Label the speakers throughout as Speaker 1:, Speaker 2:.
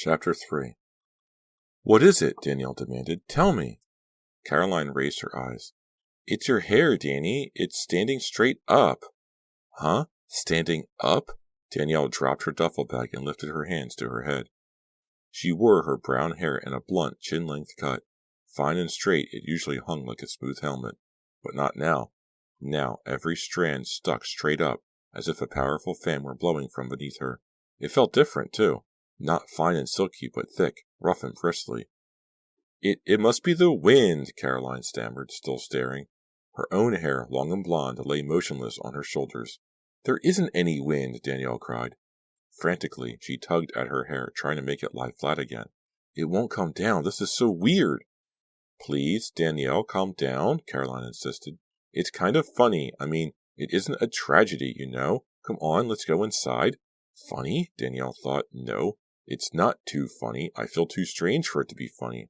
Speaker 1: Chapter 3. "What is it?" Danielle demanded. "Tell me." Caroline raised her eyes. "It's your hair, Danny. It's standing straight up." "Huh? Standing up?" Danielle dropped her duffel bag and lifted her hands to her head. She wore her brown hair in a blunt, chin-length cut. Fine and straight, it usually hung like a smooth helmet. But not now. Now, every strand stuck straight up, as if a powerful fan were blowing from beneath her. It felt different, too. Not fine and silky, but thick, rough and bristly. It must be the wind," Caroline stammered, still staring. Her own hair, long and blonde, lay motionless on her shoulders. "There isn't any wind," Danielle cried. Frantically, she tugged at her hair, trying to make it lie flat again. "It won't come down. This is so weird." "Please, Danielle, calm down," Caroline insisted. "It's kind of funny. I mean, it isn't a tragedy, you know. Come on, let's go inside." "Funny?" Danielle thought. "No, it's not too funny. I feel too strange for it to be funny."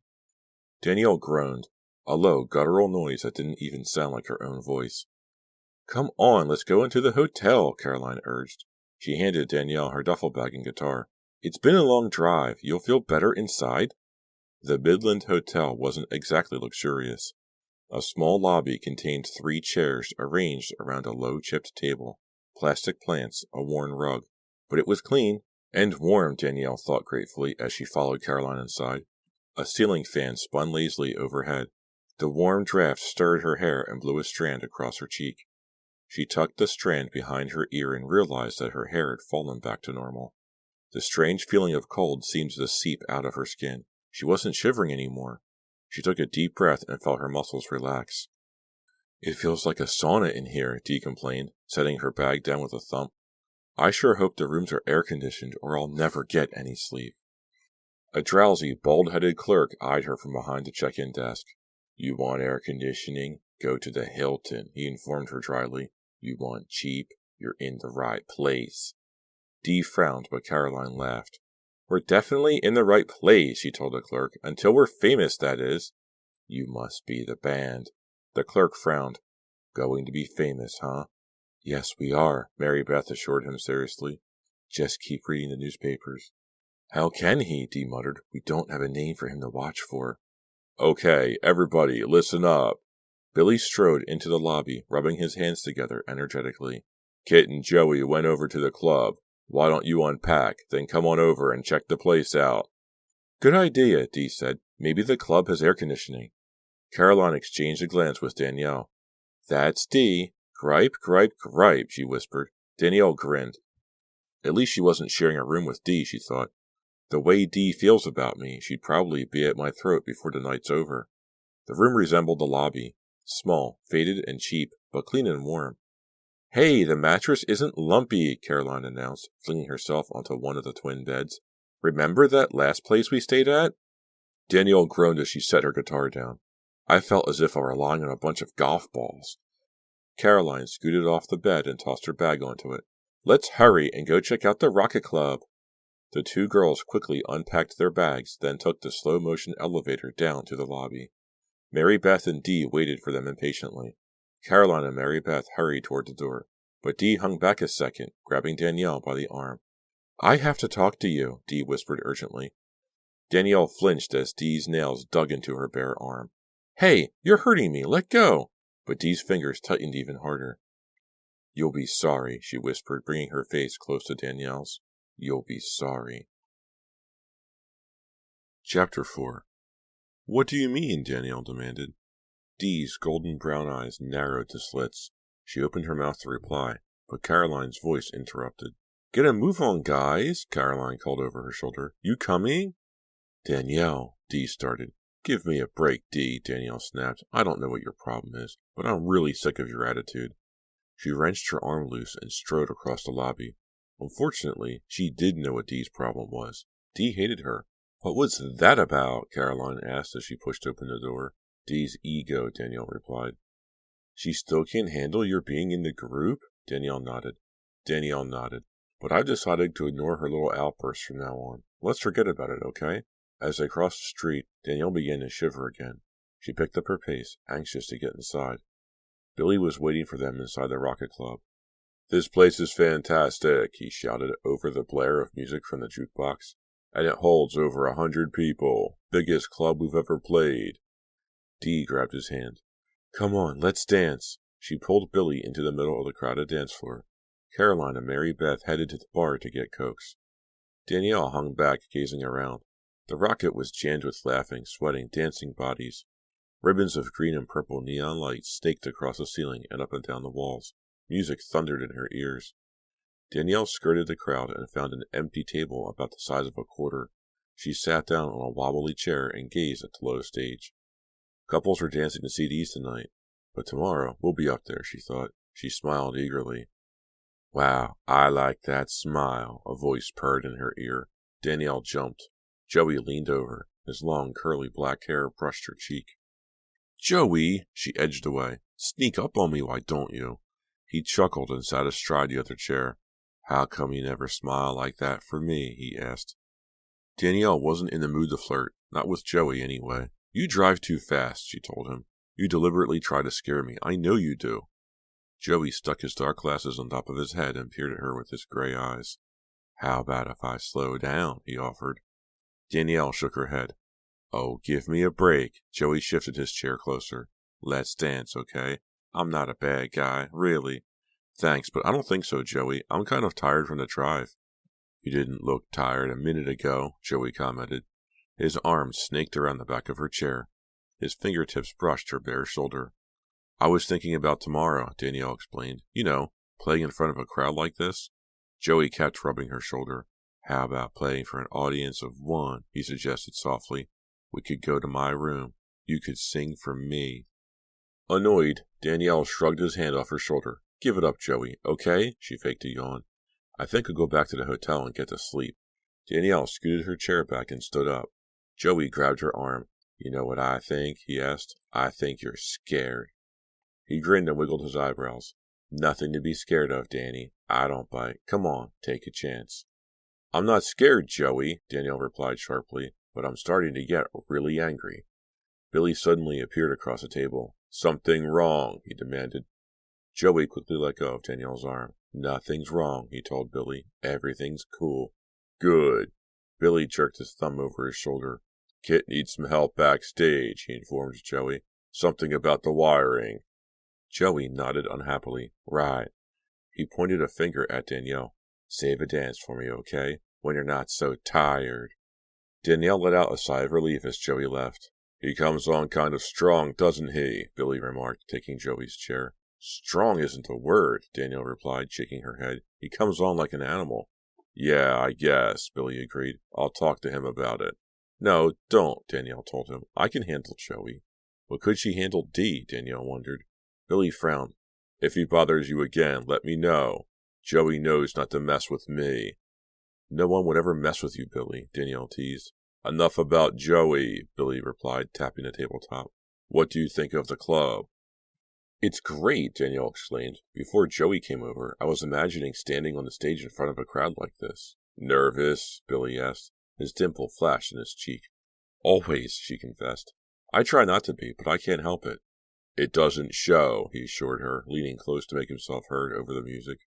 Speaker 1: Danielle groaned, a low, guttural noise that didn't even sound like her own voice. "Come on, let's go into the hotel," Caroline urged. She handed Danielle her duffel bag and guitar. "It's been a long drive. You'll feel better inside." The Midland Hotel wasn't exactly luxurious. A small lobby contained 3 chairs arranged around a low chipped table, plastic plants, a worn rug. But it was clean and warm, Danielle thought gratefully as she followed Caroline inside. A ceiling fan spun lazily overhead. The warm draft stirred her hair and blew a strand across her cheek. She tucked the strand behind her ear and realized that her hair had fallen back to normal. The strange feeling of cold seemed to seep out of her skin. She wasn't shivering anymore. She took a deep breath and felt her muscles relax. "It feels like a sauna in here," Dee complained, setting her bag down with a thump. "I sure hope the rooms are air-conditioned or I'll never get any sleep." A drowsy, bald-headed clerk eyed her from behind the check-in desk. "You want air conditioning? Go to the Hilton," he informed her dryly. "You want cheap? You're in the right place." Dee frowned, but Caroline laughed. "We're definitely in the right place," she told the clerk. "Until we're famous, that is." "You must be the band." The clerk frowned. "Going to be famous, huh?" "Yes, we are," Mary Beth assured him seriously. "Just keep reading the newspapers." "How can he?" Dee muttered. "We don't have a name for him to watch for." "Okay, everybody, listen up." Billy strode into the lobby, rubbing his hands together energetically. "Kit and Joey went over to the club. Why don't you unpack, then come on over and check the place out?" "Good idea," Dee said. "Maybe the club has air conditioning." Caroline exchanged a glance with Danielle. "That's Dee. Gripe, gripe, gripe," she whispered. Danielle grinned. At least she wasn't sharing a room with Dee, she thought. The way Dee feels about me, she'd probably be at my throat before the night's over. The room resembled the lobby. Small, faded, and cheap, but clean and warm. "Hey, the mattress isn't lumpy," Caroline announced, flinging herself onto one of the twin beds. "Remember that last place we stayed at?" Danielle groaned as she set her guitar down. "I felt as if I were lying on a bunch of golf balls." Caroline scooted off the bed and tossed her bag onto it. "Let's hurry and go check out the Rocket Club." The 2 girls quickly unpacked their bags, then took the slow-motion elevator down to the lobby. Mary Beth and Dee waited for them impatiently. Caroline and Mary Beth hurried toward the door, but Dee hung back a second, grabbing Danielle by the arm. "I have to talk to you," Dee whispered urgently. Danielle flinched as Dee's nails dug into her bare arm. "Hey, you're hurting me. Let go." But Dee's fingers tightened even harder. "You'll be sorry," she whispered, bringing her face close to Danielle's. "You'll be sorry." Chapter 4. "What do you mean?" Danielle demanded. Dee's golden brown eyes narrowed to slits. She opened her mouth to reply, but Caroline's voice interrupted. "Get a move on, guys," Caroline called over her shoulder. "You coming?" "Danielle," Dee started. "Give me a break, Dee," Danielle snapped. "I don't know what your problem is, but I'm really sick of your attitude." She wrenched her arm loose and strode across the lobby. Unfortunately, she did know what Dee's problem was. Dee hated her. "What was that about?" Caroline asked as she pushed open the door. "Dee's ego," Danielle replied. "She still can't handle your being in the group?" Danielle nodded. "But I've decided to ignore her little outbursts from now on. Let's forget about it, okay?" As they crossed the street, Danielle began to shiver again. She picked up her pace, anxious to get inside. Billy was waiting for them inside the Rocket Club. "This place is fantastic," he shouted over the blare of music from the jukebox. and it holds over 100 people. Biggest club we've ever played. Dee grabbed his hand. Come on, let's dance. She pulled Billy into the middle of the crowded dance floor. Caroline and Mary Beth headed to the bar to get cokes. Danielle hung back, gazing around. The rocket was jammed with laughing, sweating, dancing bodies. Ribbons of green and purple neon lights staked across the ceiling and up and down the walls. Music thundered in her ears. Danielle skirted the crowd and found an empty table about the size of a quarter. She sat down on a wobbly chair and gazed at the low stage. Couples were dancing to CDs tonight, but tomorrow we'll be up there, she thought. She smiled eagerly. Wow, I like that smile, a voice purred in her ear. Danielle jumped. Joey leaned over. His long, curly black hair brushed her cheek. Joey, she edged away. Sneak up on me, why don't you? He chuckled and sat astride the other chair. How come you never smile like that for me? He asked. Danielle wasn't in the mood to flirt, not with Joey anyway. You drive too fast, she told him. You deliberately try to scare me. I know you do. Joey stuck his dark glasses on top of his head and peered at her with his gray eyes. How about if I slow down? He offered. Danielle shook her head. Oh, give me a break. Joey shifted his chair closer. Let's dance, okay? I'm not a bad guy, really. Thanks, but I don't think so, Joey. I'm kind of tired from the drive. You didn't look tired a minute ago, Joey commented. His arms snaked around the back of her chair. His fingertips brushed her bare shoulder. I was thinking about tomorrow, Danielle explained. You know, playing in front of a crowd like this. Joey kept rubbing her shoulder. How about playing for an audience of one, he suggested softly. We could go to my room. You could sing for me. Annoyed, Danielle shrugged his hand off her shoulder. Give it up, Joey, okay? She faked a yawn. I think I'll go back to the hotel and get to sleep. Danielle scooted her chair back and stood up. Joey grabbed her arm. You know what I think? He asked. I think you're scared. He grinned and wiggled his eyebrows. Nothing to be scared of, Danny. I don't bite. Come on, take a chance. I'm not scared, Joey, Danielle replied sharply, but I'm starting to get really angry. Billy suddenly appeared across the table. Something wrong, he demanded. Joey quickly let go of Danielle's arm. Nothing's wrong, he told Billy. Everything's cool. Good. Billy jerked his thumb over his shoulder. Kit needs some help backstage, he informed Joey. Something about the wiring. Joey nodded unhappily. Right. He pointed a finger at Danielle. Save a dance for me, okay? When you're not so tired. Danielle let out a sigh of relief as Joey left. He comes on kind of strong, doesn't he? Billy remarked, taking Joey's chair. Strong isn't a word, Danielle replied, shaking her head. He comes on like an animal. Yeah, I guess, Billy agreed. I'll talk to him about it. No, don't, Danielle told him. I can handle Joey. But could she handle Dee? Danielle wondered. Billy frowned. If he bothers you again, let me know. Joey knows not to mess with me. No one would ever mess with you, Billy, Danielle teased. Enough about Joey, Billy replied, tapping the tabletop. What do you think of the club? It's great, Danielle exclaimed. Before Joey came over, I was imagining standing on the stage in front of a crowd like this. Nervous? Billy asked. His dimple flashed in his cheek. Always, she confessed. I try not to be, but I can't help it. It doesn't show, he assured her, leaning close to make himself heard over the music.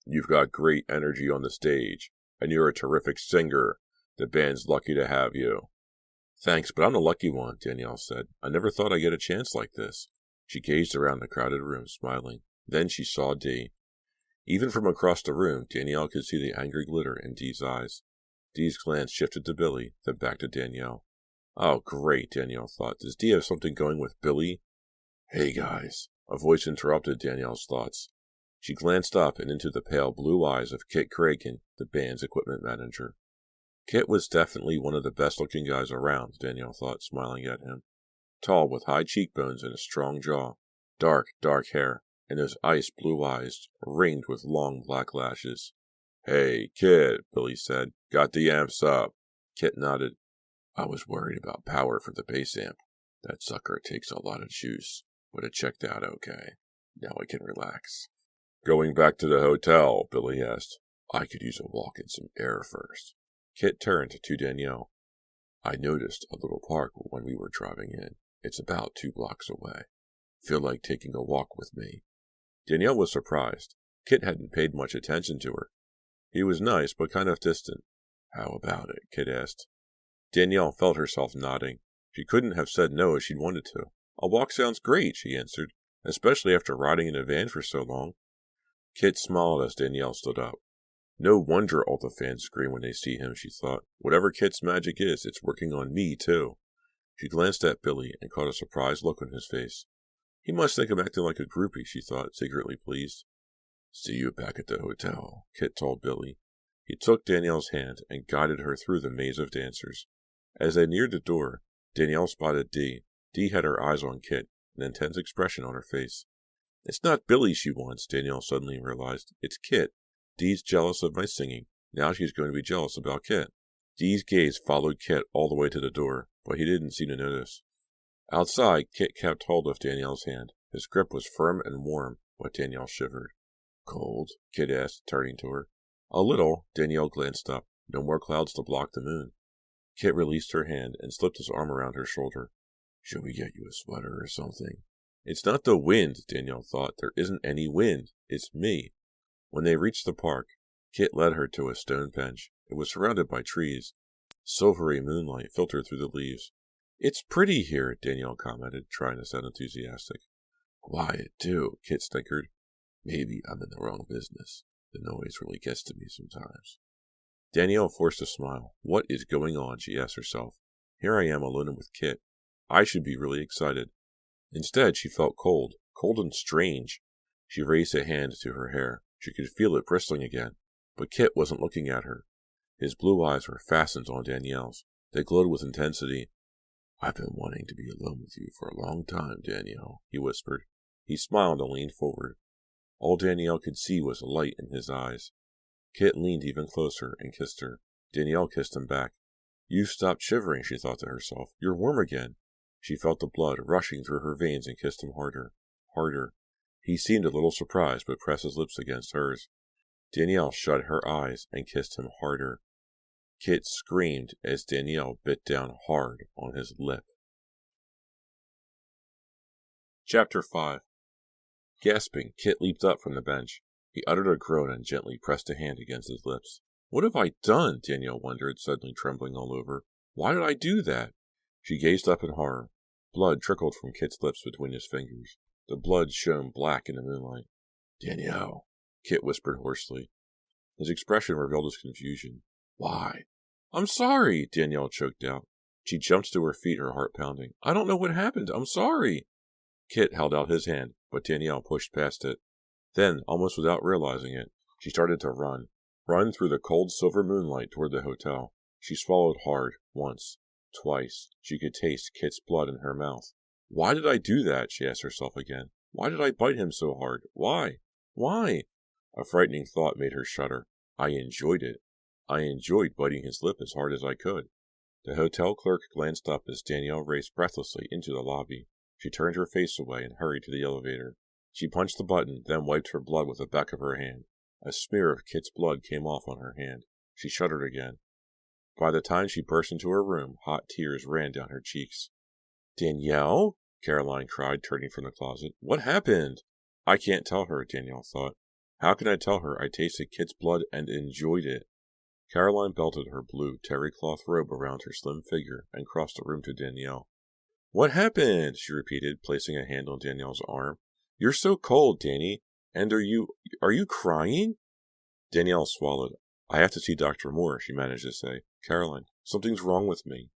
Speaker 1: You've got great energy on the stage, and you're a terrific singer. The band's lucky to have you. Thanks, but I'm the lucky one, Danielle said. I never thought I'd get a chance like this. She gazed around the crowded room, smiling. Then she saw Dee. Even from across the room, Danielle could see the angry glitter in Dee's eyes. Dee's glance shifted to Billy, then back to Danielle. Oh, great, Danielle thought. Does Dee have something going with Billy? Hey, guys. A voice interrupted Danielle's thoughts. She glanced up and into the pale blue eyes of Kit Cragen, the band's equipment manager. Kit was definitely one of the best-looking guys around, Danielle thought, smiling at him. Tall, with high cheekbones and a strong jaw. Dark, dark hair, and those ice-blue eyes ringed with long black lashes. Hey, Kit, Billy said. Got the amps up. Kit nodded. I was worried about power for the bass amp. That sucker takes a lot of juice, but it checked out okay. Now I can relax. Going back to the hotel, Billy asked. I could use a walk in some air first. Kit turned to Danielle. I noticed a little park when we were driving in. It's about 2 blocks away. Feel like taking a walk with me? Danielle was surprised. Kit hadn't paid much attention to her. He was nice, but kind of distant. How about it? Kit asked. Danielle felt herself nodding. She couldn't have said no if she'd wanted to. A walk sounds great, she answered, especially after riding in a van for so long. Kit smiled as Danielle stood up. No wonder all the fans scream when they see him, she thought. Whatever Kit's magic is, it's working on me, too. She glanced at Billy and caught a surprised look on his face. He must think I'm acting like a groupie, she thought, secretly pleased. See you back at the hotel, Kit told Billy. He took Danielle's hand and guided her through the maze of dancers. As they neared the door, Danielle spotted Dee. Dee had her eyes on Kit, an intense expression on her face. It's not Billy she wants, Danielle suddenly realized. It's Kit. Dee's jealous of my singing. Now she's going to be jealous about Kit. Dee's gaze followed Kit all the way to the door, but he didn't seem to notice. Outside, Kit kept hold of Danielle's hand. His grip was firm and warm, but Danielle shivered. Cold? Kit asked, turning to her. A little. Danielle glanced up. No more clouds to block the moon. Kit released her hand and slipped his arm around her shoulder. Shall we get you a sweater or something? It's not the wind, Danielle thought. There isn't any wind. It's me. When they reached the park, Kit led her to a stone bench. It was surrounded by trees. Silvery moonlight filtered through the leaves. It's pretty here, Danielle commented, trying to sound enthusiastic. Quiet, too, Kit snickered. Maybe I'm in the wrong business. The noise really gets to me sometimes. Danielle forced a smile. What is going on? She asked herself. Here I am alone with Kit. I should be really excited. Instead, she felt cold and strange. She raised a hand to her hair. She could feel it bristling again, but Kit wasn't looking at her. His blue eyes were fastened on Danielle's. They glowed with intensity. I've been wanting to be alone with you for a long time, Danielle, he whispered. He smiled and leaned forward. All Danielle could see was light in his eyes. Kit leaned even closer and kissed her. Danielle kissed him back. You've stopped shivering, she thought to herself. You're warm again. She felt the blood rushing through her veins and kissed him harder. Harder. He seemed a little surprised, but pressed his lips against hers. Danielle shut her eyes and kissed him harder. Kit screamed as Danielle bit down hard on his lip. Chapter 5. Gasping, Kit leaped up from the bench. He uttered a groan and gently pressed a hand against his lips. What have I done? Danielle wondered, suddenly trembling all over. Why did I do that? She gazed up in horror. Blood trickled from Kit's lips between his fingers. The blood shone black in the moonlight. Danielle, Kit whispered hoarsely. His expression revealed his confusion. Why? I'm sorry, Danielle choked out. She jumped to her feet, her heart pounding. I don't know what happened. I'm sorry. Kit held out his hand, but Danielle pushed past it. Then, almost without realizing it, she started to run through the cold silver moonlight toward the hotel. She swallowed hard, once, twice. She could taste Kit's blood in her mouth. Why did I do that? She asked herself again. Why did I bite him so hard? Why? Why? A frightening thought made her shudder. I enjoyed it. I enjoyed biting his lip as hard as I could. The hotel clerk glanced up as Danielle raced breathlessly into the lobby. She turned her face away and hurried to the elevator. She punched the button, then wiped her blood with the back of her hand. A smear of Kit's blood came off on her hand. She shuddered again. By the time she burst into her room, hot tears ran down her cheeks. Danielle? Caroline cried, turning from the closet. What happened? I can't tell her, Danielle thought. How can I tell her I tasted Kit's blood and enjoyed it? Caroline belted her blue terry cloth robe around her slim figure and crossed the room to Danielle. What happened? She repeated, placing a hand on Danielle's arm. You're so cold, Danny. And are you crying? Danielle swallowed. I have to see Dr. Moore, she managed to say. Caroline, something's wrong with me.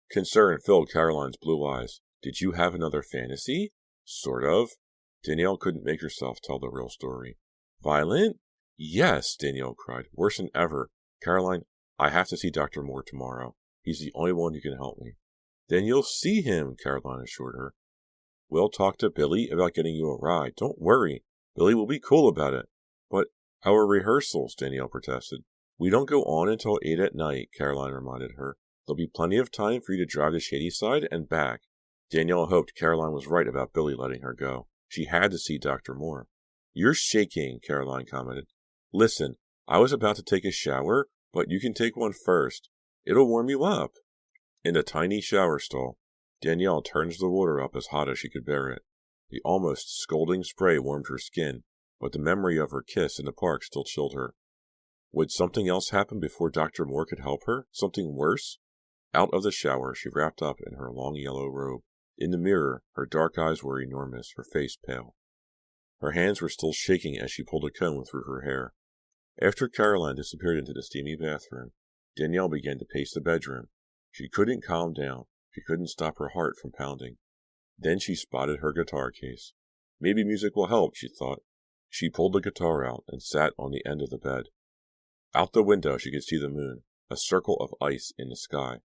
Speaker 1: Concern filled Caroline's blue eyes. Did you have another fantasy? Sort of. Danielle couldn't make herself tell the real story. Violent? Yes, Danielle cried. Worse than ever. Caroline, I have to see Dr. Moore tomorrow. He's the only one who can help me. Then you'll see him, Caroline assured her. We'll talk to Billy about getting you a ride. Don't worry. Billy will be cool about it. But our rehearsals, Danielle protested. We don't go on until 8 at night, Caroline reminded her. There'll be plenty of time for you to drive to Shadyside and back. Danielle hoped Caroline was right about Billy letting her go. She had to see Dr. Moore. You're shaking, Caroline commented. Listen, I was about to take a shower, but you can take one first. It'll warm you up. In the tiny shower stall, Danielle turned the water up as hot as she could bear it. The almost scalding spray warmed her skin, but the memory of her kiss in the park still chilled her. Would something else happen before Dr. Moore could help her? Something worse? Out of the shower, she wrapped up in her long yellow robe. In the mirror, her dark eyes were enormous, her face pale. Her hands were still shaking as she pulled a comb through her hair. After Caroline disappeared into the steamy bathroom, Danielle began to pace the bedroom. She couldn't calm down. She couldn't stop her heart from pounding. Then she spotted her guitar case. Maybe music will help, she thought. She pulled the guitar out and sat on the end of the bed. Out the window she could see the moon, a circle of ice in the sky.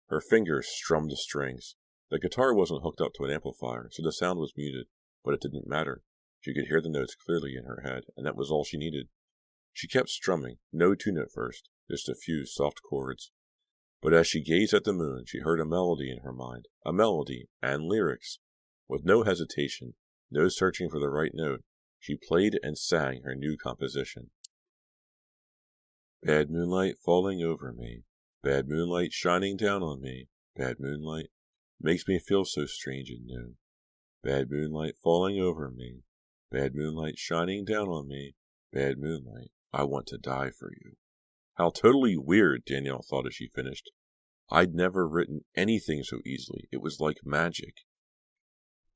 Speaker 1: Her fingers strummed the strings. The guitar wasn't hooked up to an amplifier, so the sound was muted, but it didn't matter. She could hear the notes clearly in her head, and that was all she needed. She kept strumming, no tune at first, just a few soft chords. But as she gazed at the moon, she heard a melody in her mind, a melody and lyrics. With no hesitation, no searching for the right note, she played and sang her new composition. Bad moonlight falling over me, bad moonlight shining down on me, bad moonlight makes me feel so strange and new. Bad moonlight falling over me, bad moonlight shining down on me, bad moonlight, I want to die for you. How totally weird, Danielle thought as she finished. I'd never written anything so easily. It was like magic.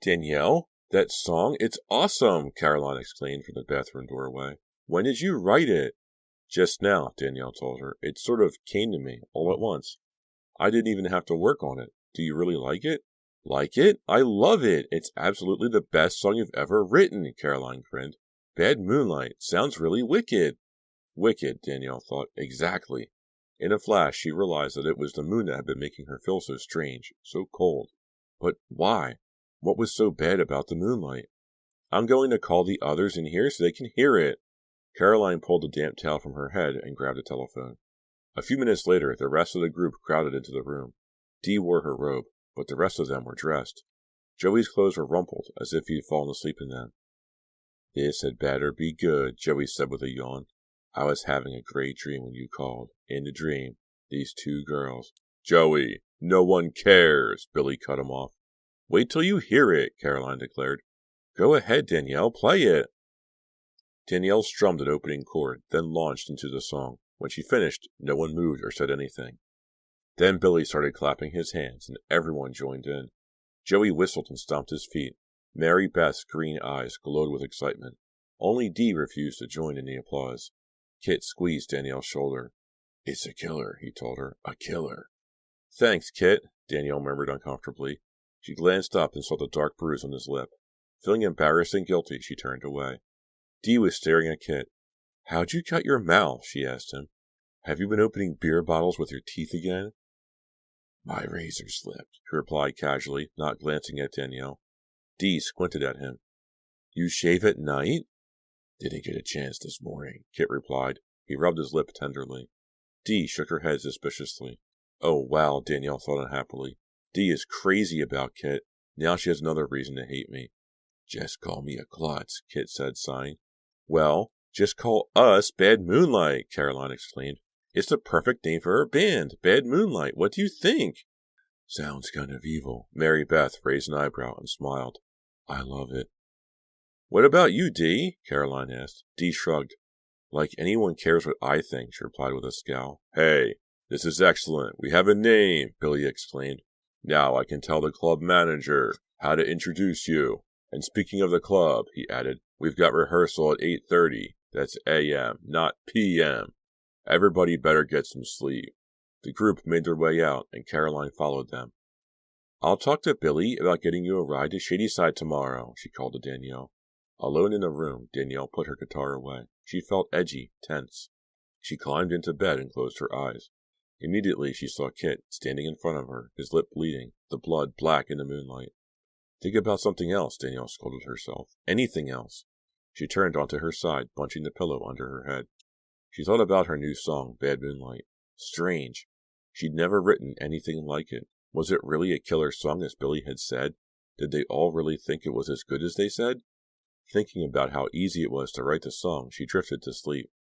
Speaker 1: Danielle, that song, it's awesome, Caroline exclaimed from the bathroom doorway. When did you write it? Just now, Danielle told her. It sort of came to me, all at once. I didn't even have to work on it. Do you really like it? Like it? I love it. It's absolutely the best song you've ever written, Caroline grinned. Bad Moonlight. Sounds really wicked. Wicked, Danielle thought. Exactly. In a flash, she realized that it was the moon that had been making her feel so strange, so cold. But why? What was so bad about the moonlight? I'm going to call the others in here so they can hear it. Caroline pulled a damp towel from her head and grabbed a telephone. A few minutes later, the rest of the group crowded into the room. Dee wore her robe, but the rest of them were dressed. Joey's clothes were rumpled, as if he had fallen asleep in them. This had better be good, Joey said with a yawn. I was having a great dream when you called. In the dream, these two girls. Joey, no one cares, Billy cut him off. Wait till you hear it, Caroline declared. Go ahead, Danielle, play it. Danielle strummed an opening chord, then launched into the song. When she finished, no one moved or said anything. Then Billy started clapping his hands, and everyone joined in. Joey whistled and stomped his feet. Mary Beth's green eyes glowed with excitement. Only Dee refused to join in the applause. Kit squeezed Danielle's shoulder. It's a killer, he told her. A killer. Thanks, Kit, Danielle murmured uncomfortably. She glanced up and saw the dark bruise on his lip. Feeling embarrassed and guilty, she turned away. Dee was staring at Kit. How'd you cut your mouth? She asked him. Have you been opening beer bottles with your teeth again? My razor slipped, he replied casually, not glancing at Danielle. Dee squinted at him. You shave at night? Didn't get a chance this morning, Kit replied. He rubbed his lip tenderly. Dee shook her head suspiciously. Oh, wow, Danielle thought unhappily. Dee is crazy about Kit. Now she has another reason to hate me. Just call me a klutz, Kit said, sighing. Well, just call us Bad Moonlight, Caroline exclaimed. It's the perfect name for our band, Bad Moonlight. What do you think? Sounds kind of evil. Mary Beth raised an eyebrow and smiled. I love it. What about you, Dee? Caroline asked. Dee shrugged. Like anyone cares what I think, she replied with a scowl. Hey, this is excellent. We have a name, Billy exclaimed. Now I can tell the club manager how to introduce you. And speaking of the club, he added, we've got rehearsal at 8:30. That's a.m., not p.m. Everybody better get some sleep. The group made their way out, and Caroline followed them. I'll talk to Billy about getting you a ride to Shadyside tomorrow, she called to Danielle. Alone in the room, Danielle put her guitar away. She felt edgy, tense. She climbed into bed and closed her eyes. Immediately she saw Kit standing in front of her, his lip bleeding, the blood black in the moonlight. Think about something else, Danielle scolded herself. Anything else. She turned onto her side, bunching the pillow under her head. She thought about her new song, Bad Moonlight. Strange. She'd never written anything like it. Was it really a killer song as Billy had said? Did they all really think it was as good as they said? Thinking about how easy it was to write the song, she drifted to sleep.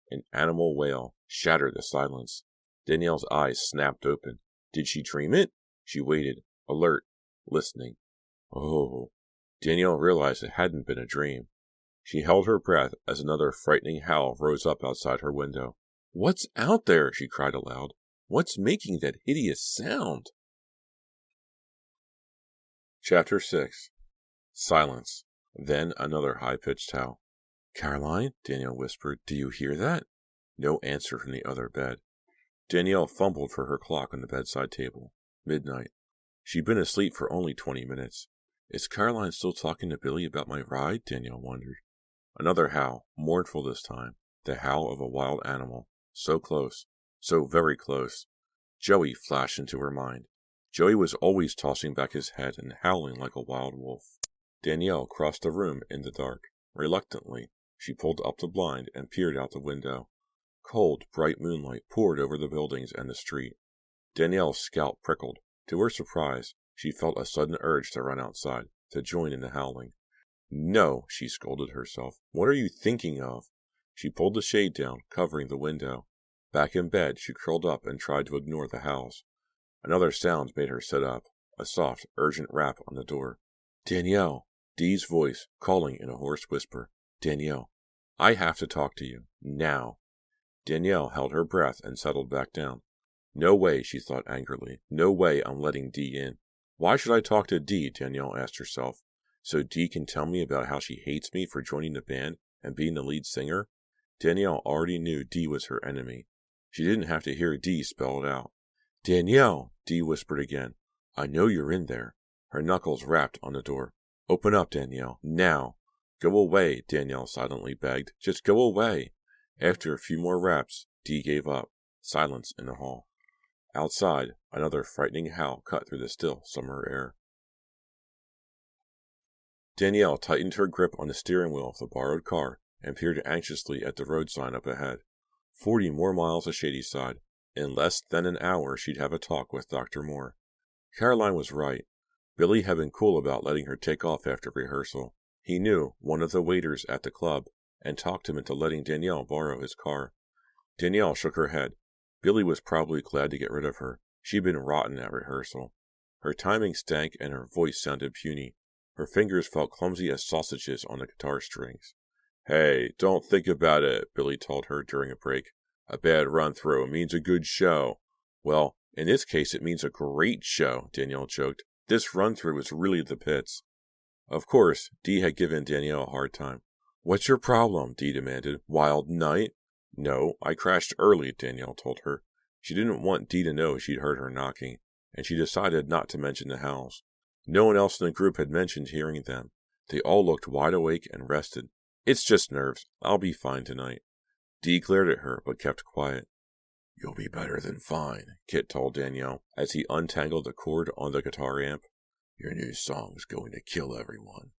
Speaker 1: An animal wail shattered the silence. Danielle's eyes snapped open. Did she dream it? She waited, alert, listening. Oh, Danielle realized it hadn't been a dream. She held her breath as another frightening howl rose up outside her window. "What's out there?" she cried aloud. "What's making that hideous sound?" Chapter 6. Silence. Then another high-pitched howl. "Caroline," Danielle whispered, "do you hear that?" No answer from the other bed. Danielle fumbled for her clock on the bedside table. Midnight. She'd been asleep for only 20 minutes. Is Caroline still talking to Billy about my ride? Danielle wondered. Another howl, mournful this time, the howl of a wild animal. So close, so very close. Joey flashed into her mind. Joey was always tossing back his head and howling like a wild wolf. Danielle crossed the room in the dark. Reluctantly, she pulled up the blind and peered out the window. Cold, bright moonlight poured over the buildings and the street. Danielle's scalp prickled. To her surprise, she felt a sudden urge to run outside, to join in the howling. "No," she scolded herself. "What are you thinking of?" She pulled the shade down, covering the window. Back in bed, she curled up and tried to ignore the howls. Another sound made her sit up, a soft, urgent rap on the door. "Danielle!" Dee's voice, calling in a hoarse whisper. "Danielle, I have to talk to you. Now." Danielle held her breath and settled back down. No way, she thought angrily. No way I'm letting Dee in. Why should I talk to Dee? Danielle asked herself. So Dee can tell me about how she hates me for joining the band and being the lead singer? Danielle already knew Dee was her enemy. She didn't have to hear Dee spell it out. "Danielle," Dee whispered again. "I know you're in there." Her knuckles rapped on the door. "Open up, Danielle. Now." "Go away," Danielle silently begged. "Just go away." After a few more raps, Dee gave up. Silence in the hall. Outside, another frightening howl cut through the still summer air. Danielle tightened her grip on the steering wheel of the borrowed car and peered anxiously at the road sign up ahead. 40 more miles of Shadyside. In less than an hour, she'd have a talk with Dr. Moore. Caroline was right. Billy had been cool about letting her take off after rehearsal. He knew one of the waiters at the club and talked him into letting Danielle borrow his car. Danielle shook her head. Billy was probably glad to get rid of her. She'd been rotten at rehearsal. Her timing stank and her voice sounded puny. Her fingers felt clumsy as sausages on the guitar strings. "Hey, don't think about it," Billy told her during a break. "A bad run-through means a good show." "Well, in this case it means a great show," Danielle joked. "This run-through is really the pits." Of course, Dee had given Danielle a hard time. "What's your problem?" Dee demanded. "Wild night?" "No, I crashed early," Danielle told her. She didn't want Dee to know she'd heard her knocking, and she decided not to mention the howls. No one else in the group had mentioned hearing them. They all looked wide awake and rested. "It's just nerves. I'll be fine tonight." Dee glared at her, but kept quiet. "You'll be better than fine," Kit told Danielle, as he untangled the cord on the guitar amp. "Your new song's going to kill everyone."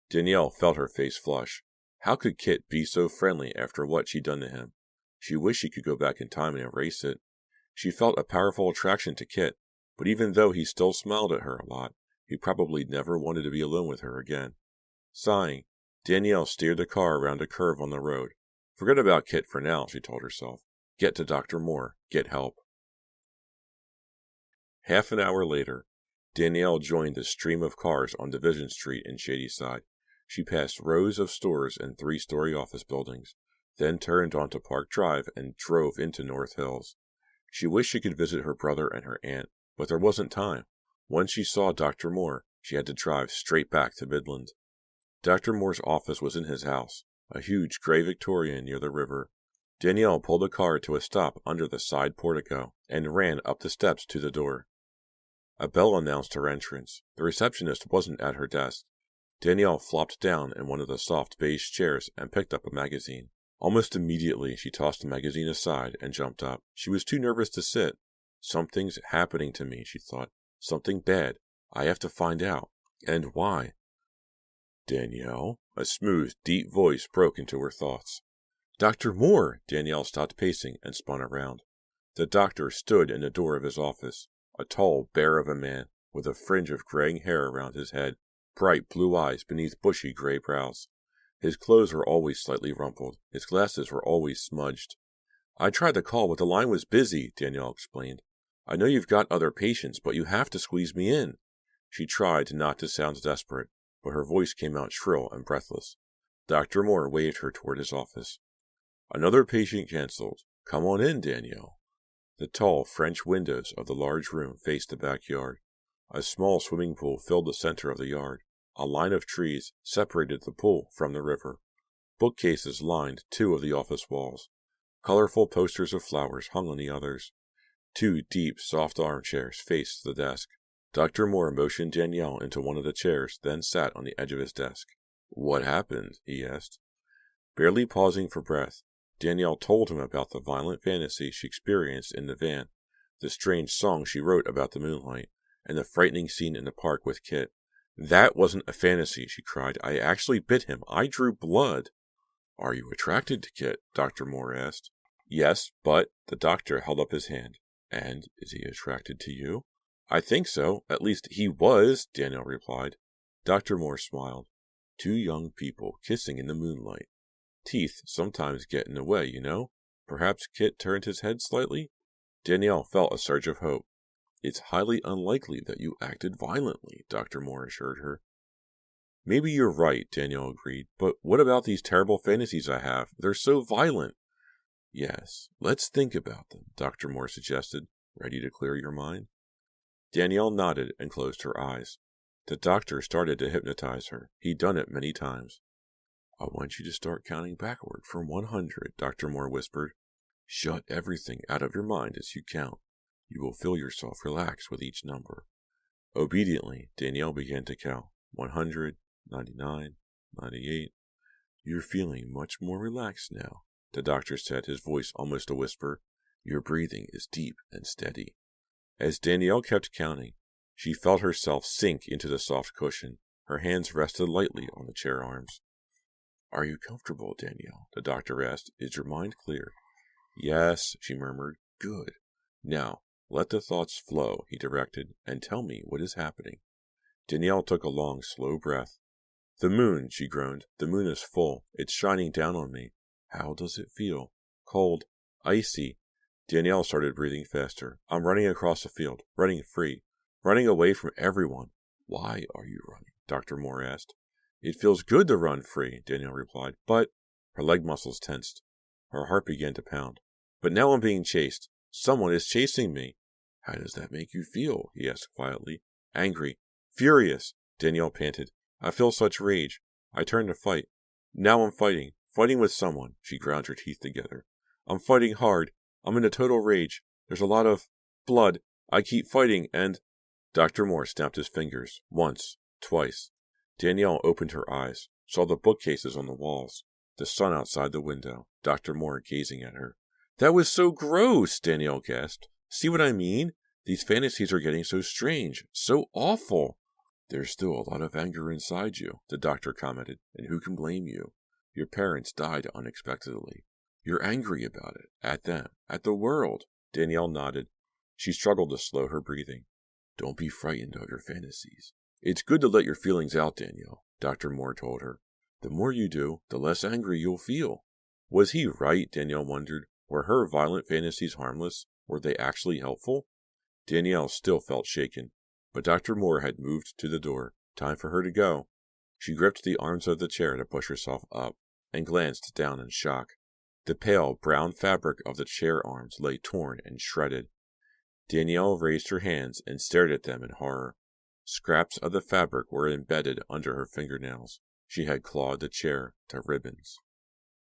Speaker 1: Danielle felt her face flush. How could Kit be so friendly after what she'd done to him? She wished she could go back in time and erase it. She felt a powerful attraction to Kit, but even though he still smiled at her a lot, he probably never wanted to be alone with her again. Sighing, Danielle steered the car around a curve on the road. Forget about Kit for now, she told herself. Get to Dr. Moore. Get help. Half an hour later, Danielle joined the stream of cars on Division Street in Shadyside. She passed rows of stores and 3-story office buildings, then turned onto Park Drive and drove into North Hills. She wished she could visit her brother and her aunt, but there wasn't time. Once she saw Dr. Moore, she had to drive straight back to Midland. Dr. Moore's office was in his house, a huge gray Victorian near the river. Danielle pulled the car to a stop under the side portico and ran up the steps to the door. A bell announced her entrance. The receptionist wasn't at her desk. Danielle flopped down in one of the soft beige chairs and picked up a magazine. Almost immediately, she tossed the magazine aside and jumped up. She was too nervous to sit. Something's happening to me, she thought. Something bad. I have to find out. And why? "Danielle?" A smooth, deep voice broke into her thoughts. "Dr. Moore!" Danielle stopped pacing and spun around. The doctor stood in the door of his office, a tall bear of a man, with a fringe of graying hair around his head, bright blue eyes beneath bushy gray brows. His clothes were always slightly rumpled. His glasses were always smudged. "I tried to call, but the line was busy," Danielle explained. "I know you've got other patients, but you have to squeeze me in." She tried not to sound desperate, but her voice came out shrill and breathless. Dr. Moore waved her toward his office. Another patient canceled. Come on in, Danielle. The tall French windows of the large room faced the backyard. A small swimming pool filled the center of the yard. A line of trees separated the pool from the river. Bookcases lined 2 of the office walls. Colorful posters of flowers hung on the others. 2 deep, soft armchairs faced the desk. Dr. Moore motioned Danielle into one of the chairs, then sat on the edge of his desk. What happened? He asked. Barely pausing for breath, Danielle told him about the violent fantasy she experienced in the van, the strange song she wrote about the moonlight, and the frightening scene in the park with Kit. That wasn't a fantasy, she cried. I actually bit him. I drew blood. Are you attracted to Kit? Dr. Moore asked. Yes, but the doctor held up his hand. And is he attracted to you? I think so. At least he was, Danielle replied. Dr. Moore smiled. 2 young people kissing in the moonlight. Teeth sometimes get in the way, you know. Perhaps Kit turned his head slightly? Danielle felt a surge of hope. It's highly unlikely that you acted violently, Dr. Moore assured her. Maybe you're right, Danielle agreed, but what about these terrible fantasies I have? They're so violent. Yes, let's think about them, Dr. Moore suggested. Ready to clear your mind? Danielle nodded and closed her eyes. The doctor started to hypnotize her. He'd done it many times. I want you to start counting backward from 100, Dr. Moore whispered. Shut everything out of your mind as you count. You will feel yourself relax with each number. Obediently, Danielle began to count. 100, 99, 98. You're feeling much more relaxed now, the doctor said, his voice almost a whisper. Your breathing is deep and steady. As Danielle kept counting, she felt herself sink into the soft cushion. Her hands rested lightly on the chair arms. Are you comfortable, Danielle? The doctor asked. Is your mind clear? Yes, she murmured. Good. Now, let the thoughts flow, he directed, and tell me what is happening. Danielle took a long, slow breath. The moon, she groaned. The moon is full. It's shining down on me. How does it feel? Cold. Icy. Danielle started breathing faster. I'm running across the field, running free, running away from everyone. Why are you running? Dr. Moore asked. It feels good to run free, Danielle replied, but her leg muscles tensed. Her heart began to pound. But now I'm being chased. Someone is chasing me. How does that make you feel? He asked quietly. Angry. Furious. Danielle panted. I feel such rage. I turned to fight. Now I'm fighting. Fighting with someone. She ground her teeth together. I'm fighting hard. I'm in a total rage. There's a lot of blood. I keep fighting and... Dr. Moore snapped his fingers. Once. Twice. Danielle opened her eyes, saw the bookcases on the walls, the sun outside the window, Dr. Moore gazing at her. That was so gross, Danielle gasped. See what I mean? These fantasies are getting so strange, so awful. There's still a lot of anger inside you, the doctor commented, and who can blame you? Your parents died unexpectedly. You're angry about it, at them, at the world. Danielle nodded. She struggled to slow her breathing. Don't be frightened of your fantasies. It's good to let your feelings out, Danielle, Dr. Moore told her. The more you do, the less angry you'll feel. Was he right, Danielle wondered. Were her violent fantasies harmless? Were they actually helpful? Danielle still felt shaken, but Dr. Moore had moved to the door. Time for her to go. She gripped the arms of the chair to push herself up, and glanced down in shock. The pale brown fabric of the chair arms lay torn and shredded. Danielle raised her hands and stared at them in horror. Scraps of the fabric were embedded under her fingernails. She had clawed the chair to ribbons.